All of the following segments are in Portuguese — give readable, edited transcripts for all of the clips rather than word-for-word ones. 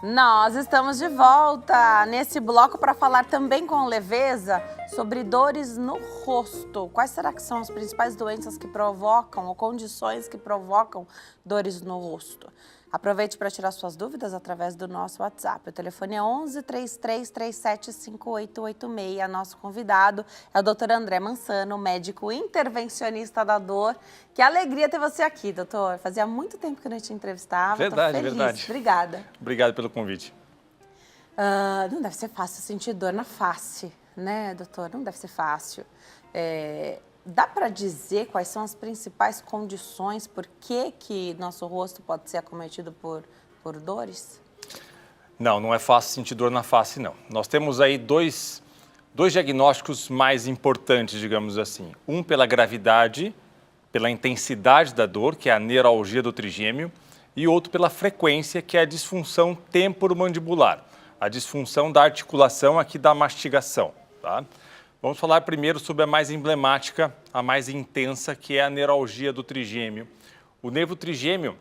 Nós estamos de volta nesse bloco para falar também com leveza sobre dores no rosto. Quais será que são as principais doenças que provocam ou condições que provocam dores no rosto? Aproveite para tirar suas dúvidas através do nosso WhatsApp. O telefone é 11 3337 5886. Nosso convidado é o Dr. André Mansano, médico intervencionista da dor. Que alegria ter você aqui, doutor. Fazia muito tempo que eu não te entrevistava. Verdade, tô feliz. verdade. Obrigada. Obrigado pelo convite. Não deve ser fácil sentir dor na face, né, doutor? Não deve ser fácil. Dá para dizer quais são as principais condições, por que nosso rosto pode ser acometido por dores? Não é fácil sentir dor na face, não. Nós temos aí dois diagnósticos mais importantes, digamos assim. Um pela gravidade, pela intensidade da dor, que é a neuralgia do trigêmeo, e outro pela frequência, que é a disfunção temporomandibular, a disfunção da articulação aqui da mastigação, tá? Vamos falar primeiro sobre a mais emblemática, a mais intensa, que é a neuralgia do trigêmeo. O nervo trigêmeo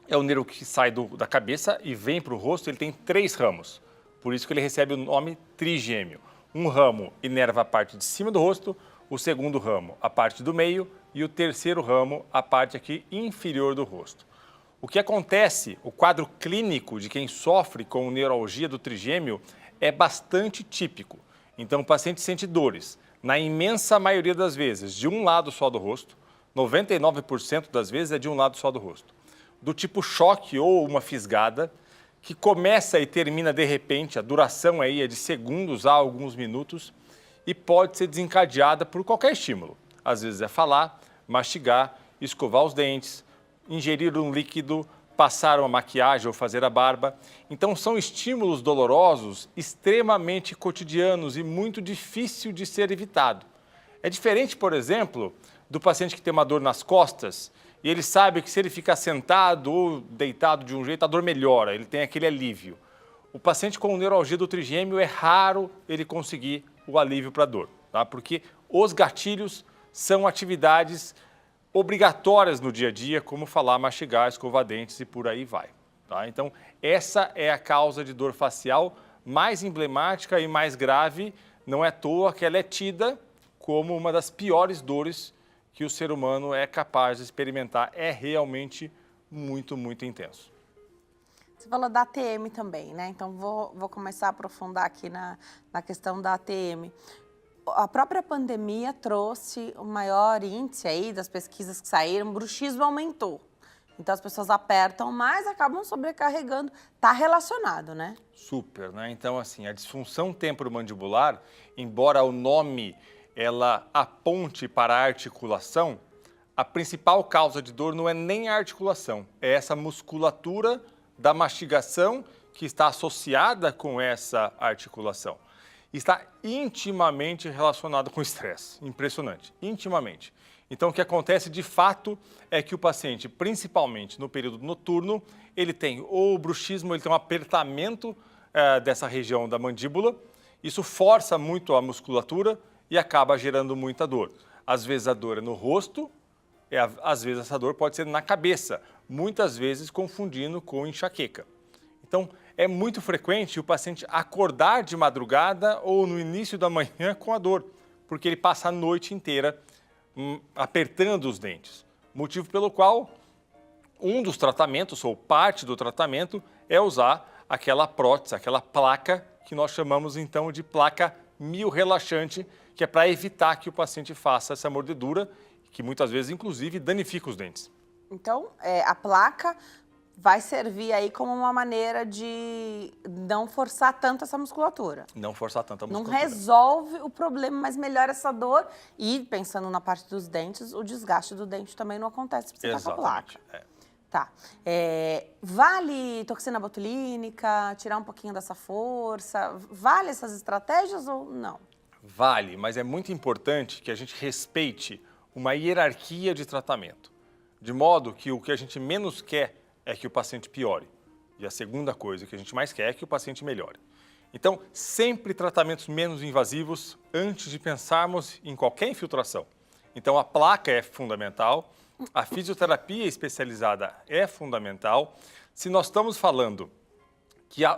é o nervo que sai da cabeça e vem para o rosto, ele tem 3 ramos. Por isso que ele recebe o nome trigêmeo. Um ramo inerva a parte de cima do rosto, o segundo ramo a parte do meio e o terceiro ramo a parte aqui inferior do rosto. O que acontece, o quadro clínico de quem sofre com neuralgia do trigêmeo é bastante típico. Então, o paciente sente dores, na imensa maioria das vezes, de um lado só do rosto, 99% das vezes é de um lado só do rosto. Do tipo choque ou uma fisgada, que começa e termina de repente, a duração aí é de segundos a alguns minutos, e pode ser desencadeada por qualquer estímulo. Às vezes é falar, mastigar, escovar os dentes, ingerir um líquido, passar uma maquiagem ou fazer a barba. Então, são estímulos dolorosos extremamente cotidianos e muito difícil de ser evitado. É diferente, por exemplo, do paciente que tem uma dor nas costas e ele sabe que se ele ficar sentado ou deitado de um jeito, a dor melhora, ele tem aquele alívio. O paciente com neuralgia do trigêmeo é raro ele conseguir o alívio para a dor, tá? Porque os gatilhos são atividades obrigatórias no dia a dia, como falar, mastigar, escovar dentes e por aí vai, tá? Então, essa é a causa de dor facial mais emblemática e mais grave. Não é à toa que ela é tida como uma das piores dores que o ser humano é capaz de experimentar. É realmente muito, muito intenso. Você falou da ATM também, né? Então, vou começar a aprofundar aqui na questão da ATM. A própria pandemia trouxe o maior índice aí das pesquisas que saíram, o bruxismo aumentou. Então, as pessoas apertam mais, acabam sobrecarregando. Está relacionado, né? Super, né? Então, assim, a disfunção temporomandibular, embora o nome ela aponte para a articulação, a principal causa de dor não é nem a articulação, é essa musculatura da mastigação que está associada com essa articulação. Está intimamente relacionado com o estresse. Impressionante, intimamente. Então, o que acontece de fato é que o paciente, principalmente no período noturno, ele tem ou bruxismo, ele tem um apertamento dessa região da mandíbula. Isso força muito a musculatura e acaba gerando muita dor. Às vezes a dor é no rosto, às vezes essa dor pode ser na cabeça, muitas vezes confundindo com enxaqueca. Então, é muito frequente o paciente acordar de madrugada ou no início da manhã com a dor, porque ele passa a noite inteira apertando os dentes. Motivo pelo qual um dos tratamentos, ou parte do tratamento, é usar aquela prótese, aquela placa que nós chamamos então de placa miorrelaxante, que é para evitar que o paciente faça essa mordedura, que muitas vezes, inclusive, danifica os dentes. Então, a placa vai servir aí como uma maneira de não forçar tanto essa musculatura. Não forçar tanto a Não musculatura. resolve o problema, mas melhora essa dor. E, pensando na parte dos dentes, o desgaste do dente também não acontece se você tá com a placa. Tá. Vale toxina botulínica, tirar um pouquinho dessa força? Vale essas estratégias ou não? Vale, mas é muito importante que a gente respeite uma hierarquia de tratamento. De modo que o que a gente menos quer é que o paciente piore. E a segunda coisa que a gente mais quer é que o paciente melhore. Então, sempre tratamentos menos invasivos antes de pensarmos em qualquer infiltração. Então, a placa é fundamental, a fisioterapia especializada é fundamental. Se nós estamos falando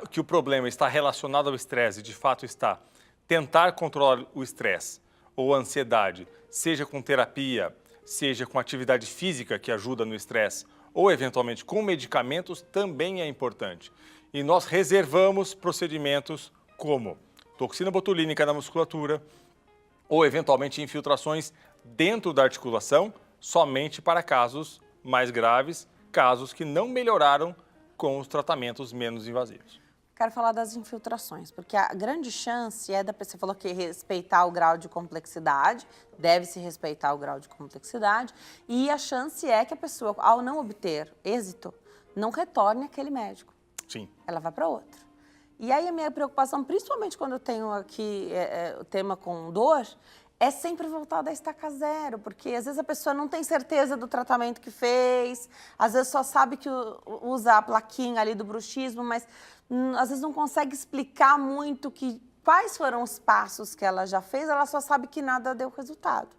que o problema está relacionado ao estresse, e de fato está, tentar controlar o estresse ou a ansiedade, seja com terapia, seja com atividade física que ajuda no estresse, ou eventualmente com medicamentos, também é importante. E nós reservamos procedimentos como toxina botulínica na musculatura ou eventualmente infiltrações dentro da articulação, somente para casos mais graves, casos que não melhoraram com os tratamentos menos invasivos. Quero falar das infiltrações, porque a grande chance é você falou que respeitar o grau de complexidade, deve-se respeitar o grau de complexidade, e a chance é que a pessoa, ao não obter êxito, não retorne àquele médico. Sim. Ela vai para outro. E aí a minha preocupação, principalmente quando eu tenho aqui o tema com dor, é sempre voltar da estaca zero, porque às vezes a pessoa não tem certeza do tratamento que fez, às vezes só sabe que usa a plaquinha ali do bruxismo, mas às vezes não consegue explicar muito quais foram os passos que ela já fez, ela só sabe que nada deu resultado.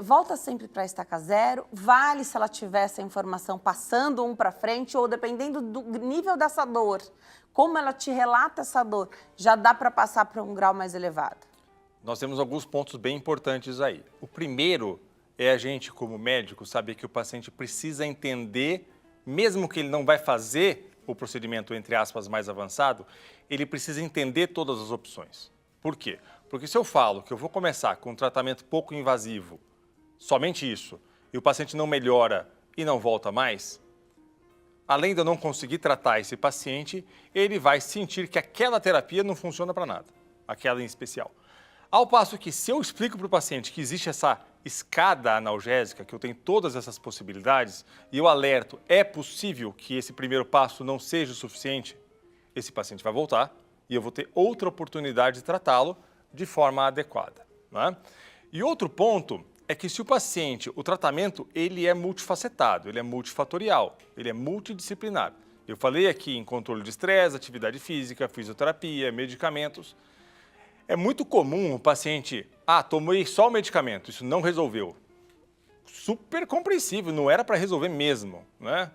Volta sempre para a estaca zero, vale se ela tiver essa informação passando um para frente ou dependendo do nível dessa dor, como ela te relata essa dor, já dá para passar para um grau mais elevado. Nós temos alguns pontos bem importantes aí. O primeiro é a gente, como médico, saber que o paciente precisa entender, mesmo que ele não vai fazer o procedimento, entre aspas, mais avançado, ele precisa entender todas as opções. Por quê? Porque se eu falo que eu vou começar com um tratamento pouco invasivo, somente isso, e o paciente não melhora e não volta mais, além de eu não conseguir tratar esse paciente, ele vai sentir que aquela terapia não funciona para nada, aquela em especial. Ao passo que, se eu explico para o paciente que existe essa escada analgésica, que eu tenho todas essas possibilidades, e eu alerto, é possível que esse primeiro passo não seja o suficiente, esse paciente vai voltar e eu vou ter outra oportunidade de tratá-lo de forma adequada. Né? E outro ponto é que se o paciente, o tratamento, ele é multifacetado, ele é multifatorial, ele é multidisciplinar. Eu falei aqui em controle de estresse, atividade física, fisioterapia, medicamentos. É muito comum o paciente, tomei só o medicamento, isso não resolveu. Super compreensível, não era para resolver mesmo, né?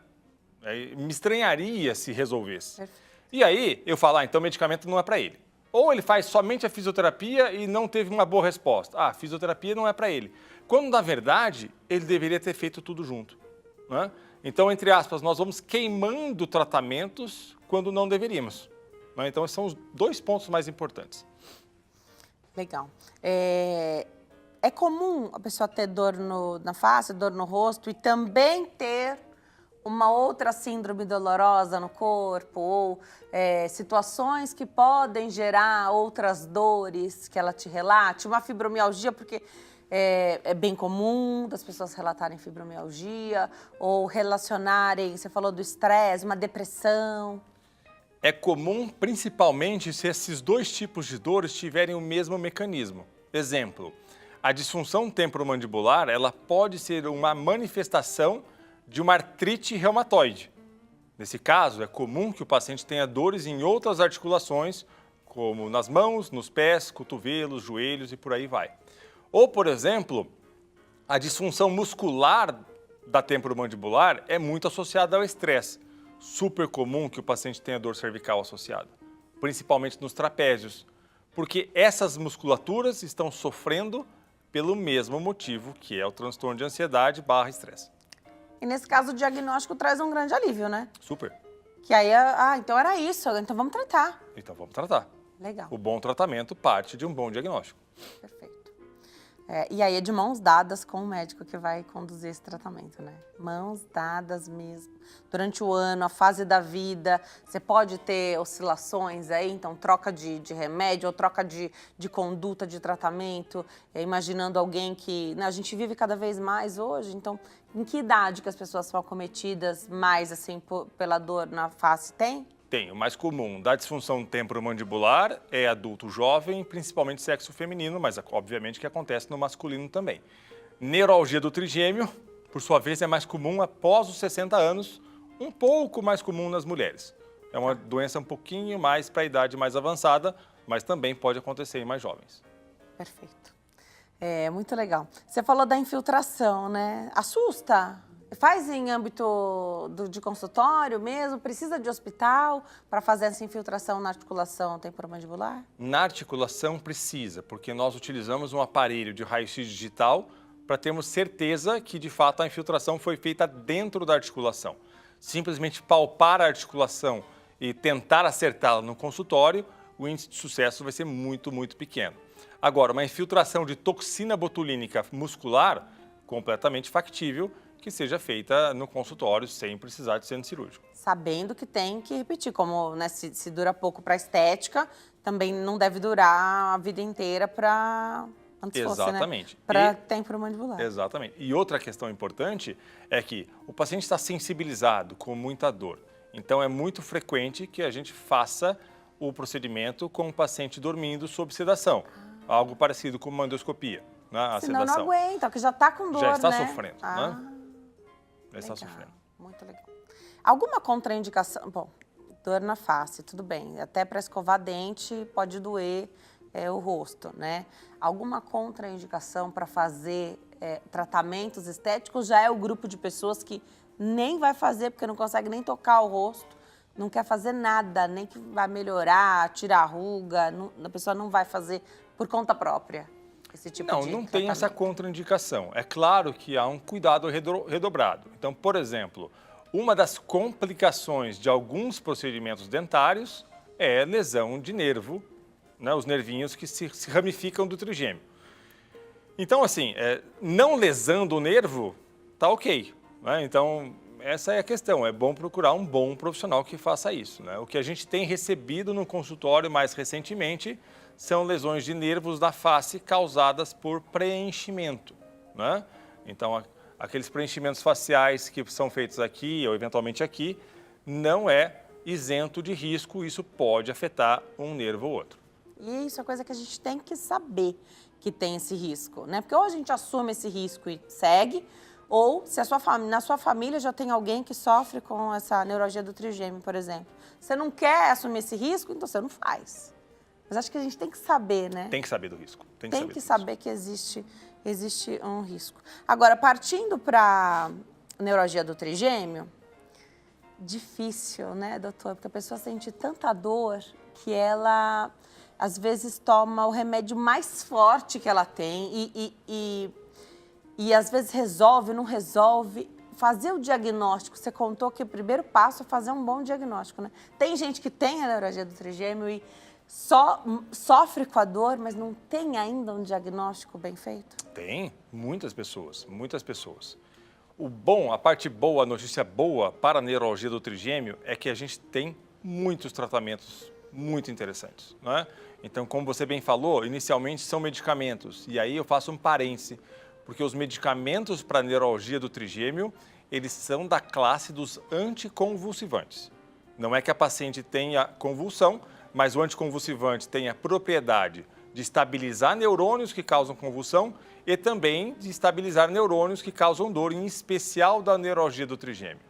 Me estranharia se resolvesse. E aí eu falo, então o medicamento não é para ele. Ou ele faz somente a fisioterapia e não teve uma boa resposta. A fisioterapia não é para ele. Quando, na verdade, ele deveria ter feito tudo junto. Né? Então, entre aspas, nós vamos queimando tratamentos quando não deveríamos. Né? Então, esses são os dois pontos mais importantes. Legal. É comum a pessoa ter dor na face, dor no rosto e também ter uma outra síndrome dolorosa no corpo ou situações que podem gerar outras dores que ela te relate, uma fibromialgia, porque é bem comum das pessoas relatarem fibromialgia ou relacionarem, você falou do estresse, uma depressão. É comum, principalmente, se esses dois tipos de dores tiverem o mesmo mecanismo. Exemplo, a disfunção temporomandibular, ela pode ser uma manifestação de uma artrite reumatoide. Nesse caso, é comum que o paciente tenha dores em outras articulações, como nas mãos, nos pés, cotovelos, joelhos e por aí vai. Ou, por exemplo, a disfunção muscular da temporomandibular é muito associada ao estresse. Super comum que o paciente tenha dor cervical associada, principalmente nos trapézios, porque essas musculaturas estão sofrendo pelo mesmo motivo, que é o transtorno de ansiedade / estresse. E nesse caso o diagnóstico traz um grande alívio, né? Super. Que aí, então era isso, então vamos tratar. Então vamos tratar. Legal. O bom tratamento parte de um bom diagnóstico. Perfeito. E aí é de mãos dadas com o médico que vai conduzir esse tratamento, né? Mãos dadas mesmo. Durante o ano, a fase da vida, você pode ter oscilações aí, então troca de remédio ou troca de conduta de tratamento, imaginando alguém que... Né, a gente vive cada vez mais hoje, então em que idade que as pessoas são acometidas mais assim pela dor na face? Tem? Tem. O mais comum da disfunção temporomandibular é adulto jovem, principalmente sexo feminino, mas obviamente que acontece no masculino também. Neuralgia do trigêmeo, por sua vez, é mais comum após os 60 anos, um pouco mais comum nas mulheres. É uma doença um pouquinho mais para a idade mais avançada, mas também pode acontecer em mais jovens. Perfeito. Muito legal. Você falou da infiltração, né? Assusta? Faz em âmbito de consultório mesmo? Precisa de hospital para fazer essa infiltração na articulação temporomandibular? Na articulação precisa, porque nós utilizamos um aparelho de raio-x digital para termos certeza que, de fato, a infiltração foi feita dentro da articulação. Simplesmente palpar a articulação e tentar acertá-la no consultório, o índice de sucesso vai ser muito, muito pequeno. Agora, uma infiltração de toxina botulínica muscular, completamente factível, que seja feita no consultório sem precisar de centro cirúrgico. Sabendo que tem que repetir, como né, se dura pouco para estética, também não deve durar a vida inteira para... Exatamente. Né? Para temporomandibular. Exatamente. E outra questão importante é que o paciente está sensibilizado com muita dor. Então, é muito frequente que a gente faça o procedimento com o paciente dormindo sob sedação. Algo parecido com uma endoscopia, né? A Senão sedação. não aguenta, porque já está com dor, já está né? sofrendo, né? Já está sofrendo. Muito legal. Alguma contraindicação? Bom, dor na face, tudo bem. Até para escovar dente pode doer o rosto, né? Alguma contraindicação para fazer tratamentos estéticos? Já é o grupo de pessoas que nem vai fazer porque não consegue nem tocar o rosto, não quer fazer nada, nem que vai melhorar, tirar a ruga, a pessoa não vai fazer por conta própria esse tipo de Não tem essa contraindicação. É claro que há um cuidado redobrado. Então, por exemplo, uma das complicações de alguns procedimentos dentários é lesão de nervo, né, os nervinhos que se ramificam do trigêmeo. Então, assim, não lesando o nervo, tá ok. Né? Então, essa é a questão. É bom procurar um bom profissional que faça isso. Né? O que a gente tem recebido no consultório mais recentemente são lesões de nervos da face causadas por preenchimento. Né? Então, aqueles preenchimentos faciais que são feitos aqui ou eventualmente aqui, não é isento de risco, isso pode afetar um nervo ou outro. E isso é coisa que a gente tem que saber que tem esse risco, né? Porque ou a gente assume esse risco e segue, ou se na sua família já tem alguém que sofre com essa neuralgia do trigêmeo, por exemplo. Você não quer assumir esse risco, então você não faz. Mas acho que a gente tem que saber, né? Tem que saber do risco. Tem que saber que existe um risco. Agora, partindo para neuralgia do trigêmeo, difícil, né, doutor? Porque a pessoa sente tanta dor que ela, às vezes, toma o remédio mais forte que ela tem e às vezes resolve, não resolve. Fazer o diagnóstico, você contou que o primeiro passo é fazer um bom diagnóstico, né? Tem gente que tem a neuralgia do trigêmeo e só sofre com a dor, mas não tem ainda um diagnóstico bem feito? Tem, muitas pessoas, muitas pessoas. A parte boa, a notícia boa para a neuralgia do trigêmeo é que a gente tem muitos tratamentos muito interessantes, não é? Então, como você bem falou, inicialmente são medicamentos, e aí eu faço um parêntese, porque os medicamentos para a neuralgia do trigêmeo, eles são da classe dos anticonvulsivantes. Não é que a paciente tenha convulsão, mas o anticonvulsivante tem a propriedade de estabilizar neurônios que causam convulsão e também de estabilizar neurônios que causam dor, em especial da neuralgia do trigêmeo.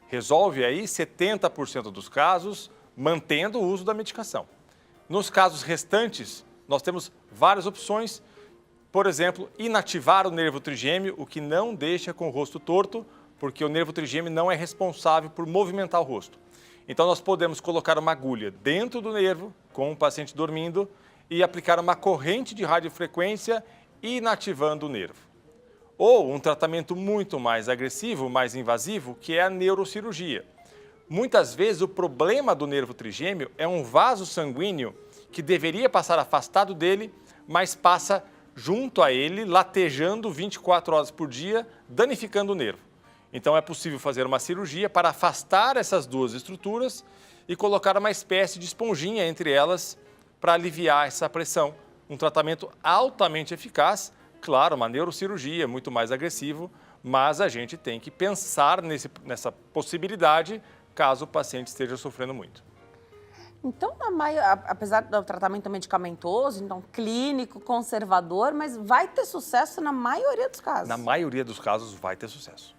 Resolve aí 70% dos casos, mantendo o uso da medicação. Nos casos restantes, nós temos várias opções. Por exemplo, inativar o nervo trigêmeo, o que não deixa com o rosto torto, porque o nervo trigêmeo não é responsável por movimentar o rosto. Então, nós podemos colocar uma agulha dentro do nervo, com o paciente dormindo, e aplicar uma corrente de radiofrequência inativando o nervo. Ou um tratamento muito mais agressivo, mais invasivo, que é a neurocirurgia. Muitas vezes, o problema do nervo trigêmeo é um vaso sanguíneo que deveria passar afastado dele, mas passa junto a ele, latejando 24 horas por dia, danificando o nervo. Então, é possível fazer uma cirurgia para afastar essas duas estruturas e colocar uma espécie de esponjinha entre elas para aliviar essa pressão. Um tratamento altamente eficaz, claro, uma neurocirurgia muito mais agressivo, mas a gente tem que pensar nessa possibilidade caso o paciente esteja sofrendo muito. Então, apesar do tratamento medicamentoso, então clínico, conservador, mas vai ter sucesso na maioria dos casos? Na maioria dos casos vai ter sucesso.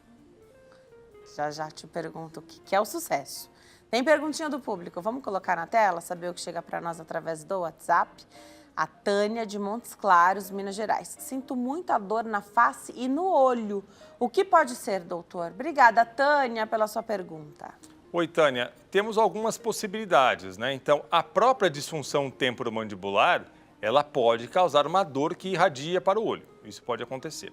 Já te pergunto o que é o sucesso. Tem perguntinha do público, vamos colocar na tela, saber o que chega para nós através do WhatsApp. A Tânia de Montes Claros, Minas Gerais. Sinto muita dor na face e no olho. O que pode ser, doutor? Obrigada, Tânia, pela sua pergunta. Oi, Tânia. Temos algumas possibilidades, né? Então, a própria disfunção temporomandibular, ela pode causar uma dor que irradia para o olho. Isso pode acontecer.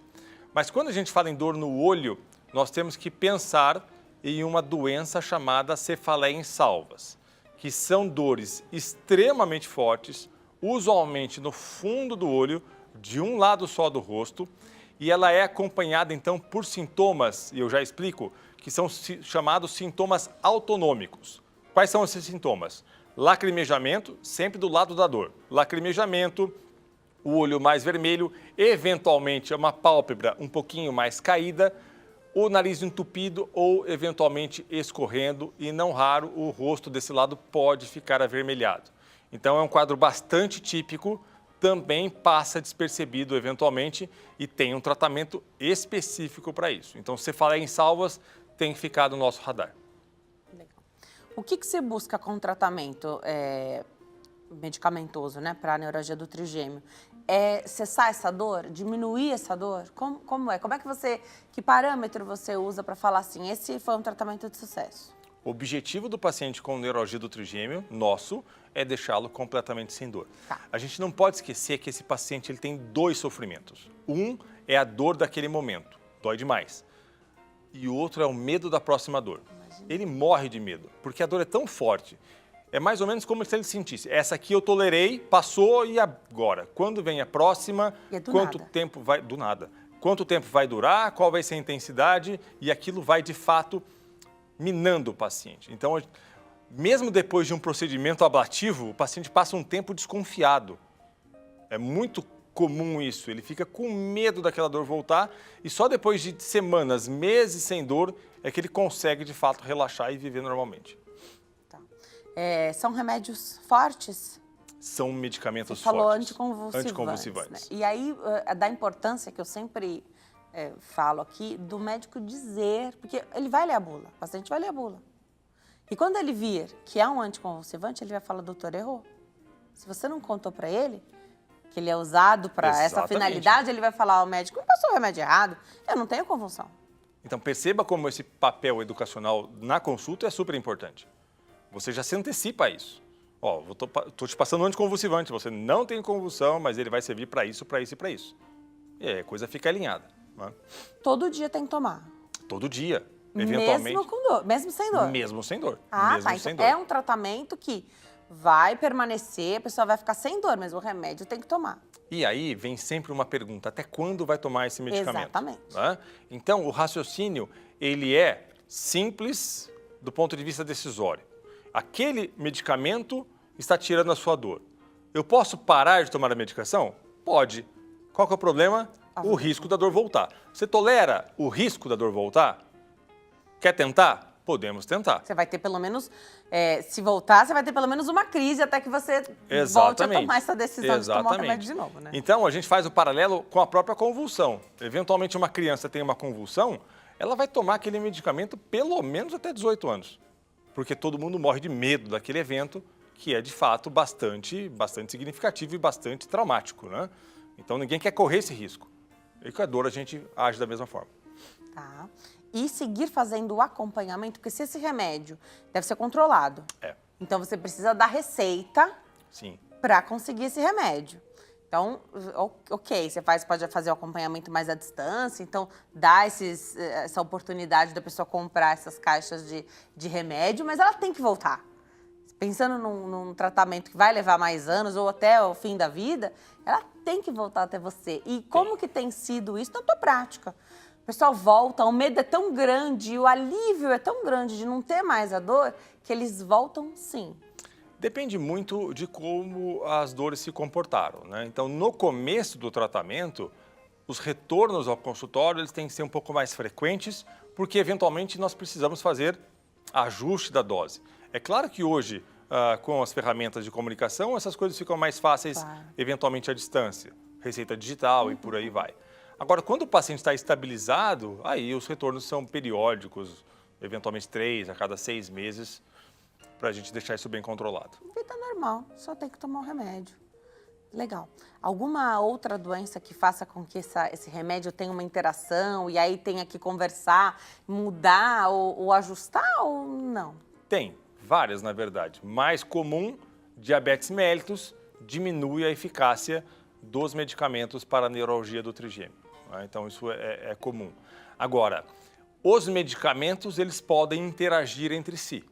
Mas quando a gente fala em dor no olho, nós temos que pensar em uma doença chamada cefaleia em salvas, que são dores extremamente fortes, usualmente no fundo do olho, de um lado só do rosto, e ela é acompanhada então por sintomas, e eu já explico, que são chamados sintomas autonômicos. Quais são esses sintomas? Lacrimejamento, sempre do lado da dor. Lacrimejamento, o olho mais vermelho, eventualmente uma pálpebra um pouquinho mais caída, o nariz entupido ou eventualmente escorrendo e, não raro, o rosto desse lado pode ficar avermelhado. Então é um quadro bastante típico, também passa despercebido eventualmente e tem um tratamento específico para isso. Então, cefaleia em salvas tem que ficar no nosso radar. Legal. O que você busca com tratamento medicamentoso, né, para a neuralgia do trigêmeo? É cessar essa dor? Diminuir essa dor? Como é? Que parâmetro você usa para falar assim, esse foi um tratamento de sucesso? O objetivo do paciente com neuralgia do trigêmeo, nosso, é deixá-lo completamente sem dor. Tá. A gente não pode esquecer que esse paciente ele tem dois sofrimentos. Um é a dor daquele momento, dói demais. E o outro é o medo da próxima dor. Imagina. Ele morre de medo, porque a dor é tão forte. É mais ou menos como se ele sentisse, essa aqui eu tolerei, passou e agora? Quando vem a próxima, E é do quanto nada. tempo vai... Do nada. Quanto tempo vai durar, qual vai ser a intensidade e aquilo vai, de fato, minando o paciente. Então, mesmo depois de um procedimento ablativo, o paciente passa um tempo desconfiado. É muito comum isso, ele fica com medo daquela dor voltar e só depois de semanas, meses sem dor, é que ele consegue, de fato, relaxar e viver normalmente. Tá. São remédios fortes? São medicamentos Você falou fortes. anticonvulsivantes. Né? E aí, da importância que eu sempre falo aqui, do médico dizer, porque ele vai ler a bula, o paciente vai ler a bula. E quando ele vir que é um anticonvulsivante, ele vai falar, doutor, errou. Se você não contou para ele que ele é usado para essa finalidade, ele vai falar ao médico, passou o remédio errado, eu não tenho convulsão. Então, perceba como esse papel educacional na consulta é super importante. Você já se antecipa a isso. Ó, tô te passando um anticonvulsivante, você não tem convulsão, mas ele vai servir para isso, para isso e para isso. E aí a coisa fica alinhada. Né? Todo dia tem que tomar? Todo dia, eventualmente. Mesmo com dor, mesmo sem dor? Mesmo sem dor. Ah, mesmo tá. sem Então dor. é um tratamento que vai permanecer, a pessoa vai ficar sem dor, mas o remédio tem que tomar. E aí vem sempre uma pergunta, até quando vai tomar esse medicamento? Exatamente. Né? Então, o raciocínio, ele é simples do ponto de vista decisório. Aquele medicamento está tirando a sua dor. Eu posso parar de tomar a medicação? Pode. Qual que é o problema? O risco da dor voltar. Você tolera o risco da dor voltar? Quer tentar? Podemos tentar. Você vai ter pelo menos, se voltar, você vai ter pelo menos uma crise até que você volte a tomar essa decisão de tomar o remédio de novo, né? Então, a gente faz o paralelo com a própria convulsão. Eventualmente, uma criança tem uma convulsão, ela vai tomar aquele medicamento pelo menos até 18 anos. Porque todo mundo morre de medo daquele evento, que é, de fato, bastante significativo e bastante traumático, né? Então, ninguém quer correr esse risco. E com a dor, a gente age da mesma forma. Tá. E seguir fazendo o acompanhamento, porque se esse remédio deve ser controlado. Então, você precisa da receita para conseguir esse remédio. Então, ok, você pode fazer o acompanhamento mais à distância, então dá essa oportunidade da pessoa comprar essas caixas de remédio, mas ela tem que voltar. Pensando num tratamento que vai levar mais anos ou até o fim da vida, ela tem que voltar até você. E como que tem sido isso na tua prática? O pessoal volta, o medo é tão grande, o alívio é tão grande de não ter mais a dor, que eles voltam sim. Depende muito de como as dores se comportaram, né? Então, no começo do tratamento, os retornos ao consultório eles têm que ser um pouco mais frequentes, porque eventualmente nós precisamos fazer ajuste da dose. É claro que hoje, com as ferramentas de comunicação, essas coisas ficam mais fáceis, eventualmente à distância. Receita digital e por aí vai. Agora, quando o paciente está estabilizado, aí os retornos são periódicos, eventualmente 3 a cada 6 meses, para a gente deixar isso bem controlado. Vida normal, só tem que tomar o remédio. Legal. Alguma outra doença que faça com que esse remédio tenha uma interação e aí tenha que conversar, mudar ou ajustar ou não? Tem várias, na verdade. Mais comum, diabetes mellitus, diminui a eficácia dos medicamentos para a neuralgia do trigêmeo. Né? Então, isso é comum. Agora, os medicamentos, eles podem interagir entre si.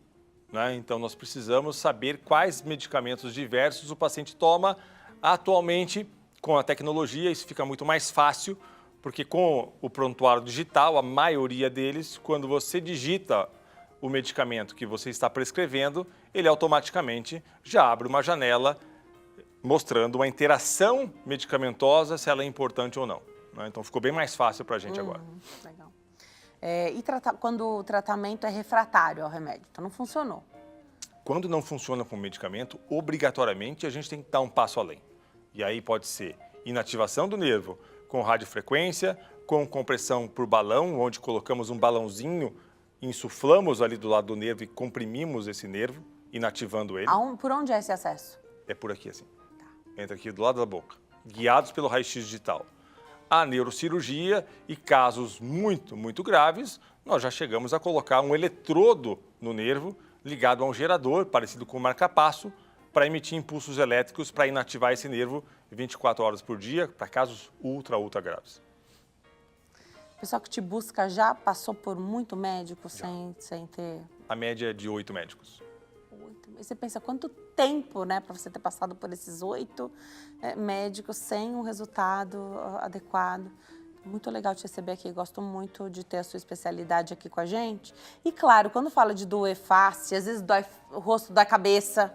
Né? Então, nós precisamos saber quais medicamentos diversos o paciente toma. Atualmente, com a tecnologia, isso fica muito mais fácil, porque com o prontuário digital, a maioria deles, quando você digita o medicamento que você está prescrevendo, ele automaticamente já abre uma janela mostrando uma interação medicamentosa, se ela é importante ou não. Né? Então, ficou bem mais fácil para a gente agora. Legal. Quando o tratamento é refratário ao remédio, então não funcionou? Quando não funciona com o medicamento, obrigatoriamente a gente tem que dar um passo além. E aí pode ser inativação do nervo com radiofrequência, com compressão por balão, onde colocamos um balãozinho, insuflamos ali do lado do nervo e comprimimos esse nervo, inativando ele. Por onde é esse acesso? É por aqui assim. Entra aqui do lado da boca, guiados pelo raio-x digital. A neurocirurgia e casos muito graves, nós já chegamos a colocar um eletrodo no nervo ligado a um gerador, parecido com um marca-passo, para emitir impulsos elétricos para inativar esse nervo 24 horas por dia, para casos ultra graves. O pessoal que te busca já passou por muito médico sem ter... A média é de 8 médicos. 8. E você pensa quanto tempo, né, para você ter passado por esses 8 médicos sem um resultado adequado. Muito legal te receber aqui, gosto muito de ter a sua especialidade aqui com a gente. E claro, quando fala de doer face, às vezes dói o rosto, dói a cabeça.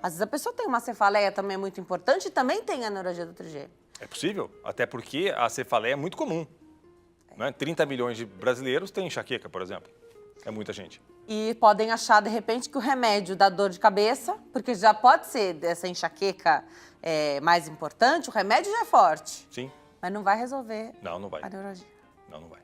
Às vezes a pessoa tem uma cefaleia também muito importante e também tem a neuralgia do trigêmeo. É possível, até porque a cefaleia é muito comum. Né? 30 milhões de brasileiros têm enxaqueca, por exemplo. É muita gente. E podem achar, de repente, que o remédio dá dor de cabeça, porque já pode ser dessa enxaqueca mais importante, o remédio já é forte. Sim. Mas não vai resolver Não vai. a neuralgia. Não vai.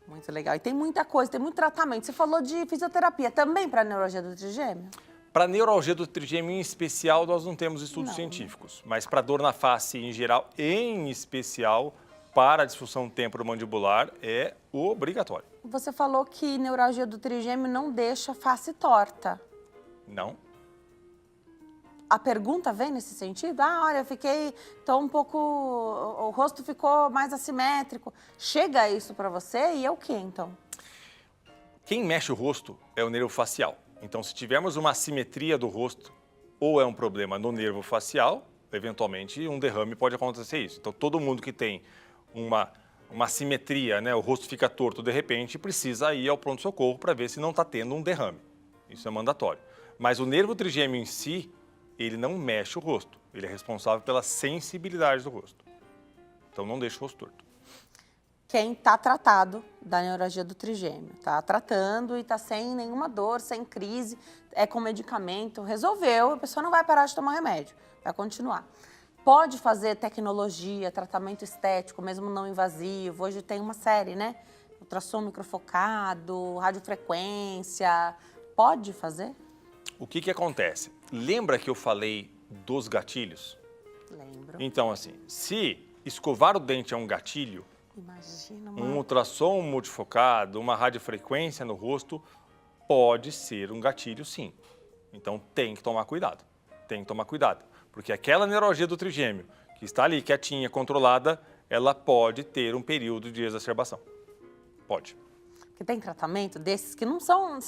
Muito legal. E tem muita coisa, tem muito tratamento. Você falou de fisioterapia também para a neuralgia do trigêmeo? Para a neuralgia do trigêmeo em especial, nós não temos estudos científicos. Mas para dor na face em geral, em especial, para a disfunção temporomandibular, é obrigatório. Você falou que neuralgia do trigêmeo não deixa a face torta. Não. A pergunta vem nesse sentido? Olha, tô um pouco, o rosto ficou mais assimétrico. Chega isso para você e é o que então? Quem mexe o rosto é o nervo facial. Então, se tivermos uma assimetria do rosto ou é um problema no nervo facial, eventualmente um derrame pode acontecer isso. Então, todo mundo que tem uma assimetria, né, o rosto fica torto de repente, precisa ir ao pronto-socorro para ver se não está tendo um derrame. Isso é mandatório. Mas o nervo trigêmeo em si, ele não mexe o rosto. Ele é responsável pela sensibilidade do rosto. Então, não deixa o rosto torto. Quem está tratado da neuralgia do trigêmeo, está tratando e está sem nenhuma dor, sem crise, é com medicamento, resolveu, a pessoa não vai parar de tomar remédio, vai continuar. Pode fazer tecnologia, tratamento estético, mesmo não invasivo. Hoje tem uma série, né? Ultrassom microfocado, radiofrequência. Pode fazer? O que acontece? Lembra que eu falei dos gatilhos? Lembro. Então, assim, se escovar o dente é um gatilho, imagina um ultrassom multifocado, uma radiofrequência no rosto, pode ser um gatilho, sim. Então, tem que tomar cuidado. Tem que tomar cuidado. Porque aquela neuralgia do trigêmeo, que está ali quietinha, controlada, ela pode ter um período de exacerbação. Pode. Porque tem tratamento desses que não são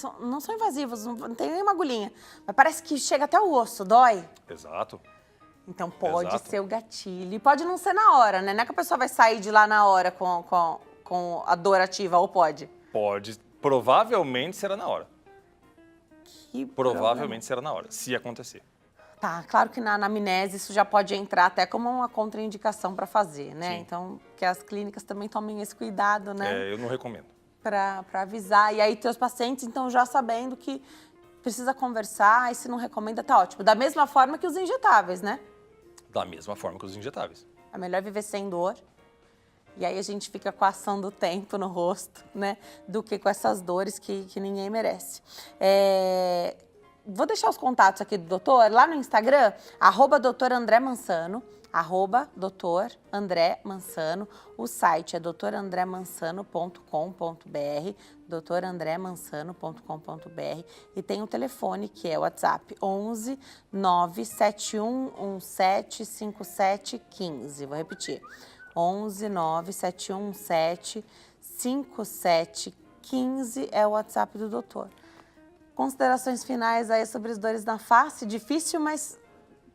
invasivos, não tem nenhuma agulhinha. Mas parece que chega até o osso, dói. Exato. Então pode ser o gatilho. E pode não ser na hora, né? Não é que a pessoa vai sair de lá na hora com a dor ativa, ou pode? Pode. Provavelmente será na hora. Que provavelmente será na hora, se acontecer. Tá, claro que na anamnese isso já pode entrar até como uma contraindicação para fazer, né? Sim. Então, que as clínicas também tomem esse cuidado, né? Eu não recomendo. Para avisar. E aí, teus pacientes, então, já sabendo que precisa conversar e se não recomenda, tá ótimo. Da mesma forma que os injetáveis, né? Da mesma forma que os injetáveis. É melhor viver sem dor. E aí a gente fica com a ação do tempo no rosto, né? Do que com essas dores que ninguém merece. Vou deixar os contatos aqui do doutor lá no Instagram, @Dr. André Mansano, @Dr. André Mansano. O site é drandremansano.com.br, drandremansano.com.br, e tem o telefone que é o WhatsApp 11 97117 5715. Vou repetir, 11 97117 5715 é o WhatsApp do doutor. Considerações finais aí sobre as dores na face? Difícil, mas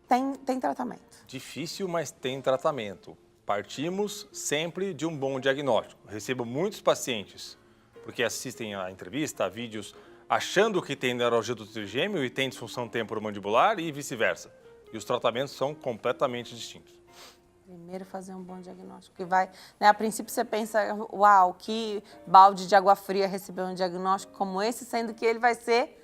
tem tratamento. Difícil, mas tem tratamento. Partimos sempre de um bom diagnóstico. Recebo muitos pacientes, porque assistem a entrevista, a vídeos, achando que tem neuralgia do trigêmeo e tem disfunção temporomandibular e vice-versa. E os tratamentos são completamente distintos. Primeiro fazer um bom diagnóstico, que vai, né, a princípio você pensa, uau, que balde de água fria receber um diagnóstico como esse, sendo que ele vai ser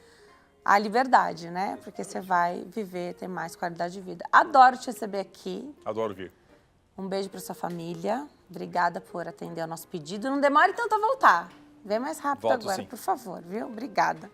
a liberdade, né? Porque você vai viver, ter mais qualidade de vida. Adoro te receber aqui. Adoro vir. Um beijo para sua família. Obrigada por atender ao nosso pedido. Não demore tanto a voltar. Vem mais rápido Volto, agora, sim. por favor, viu? Obrigada.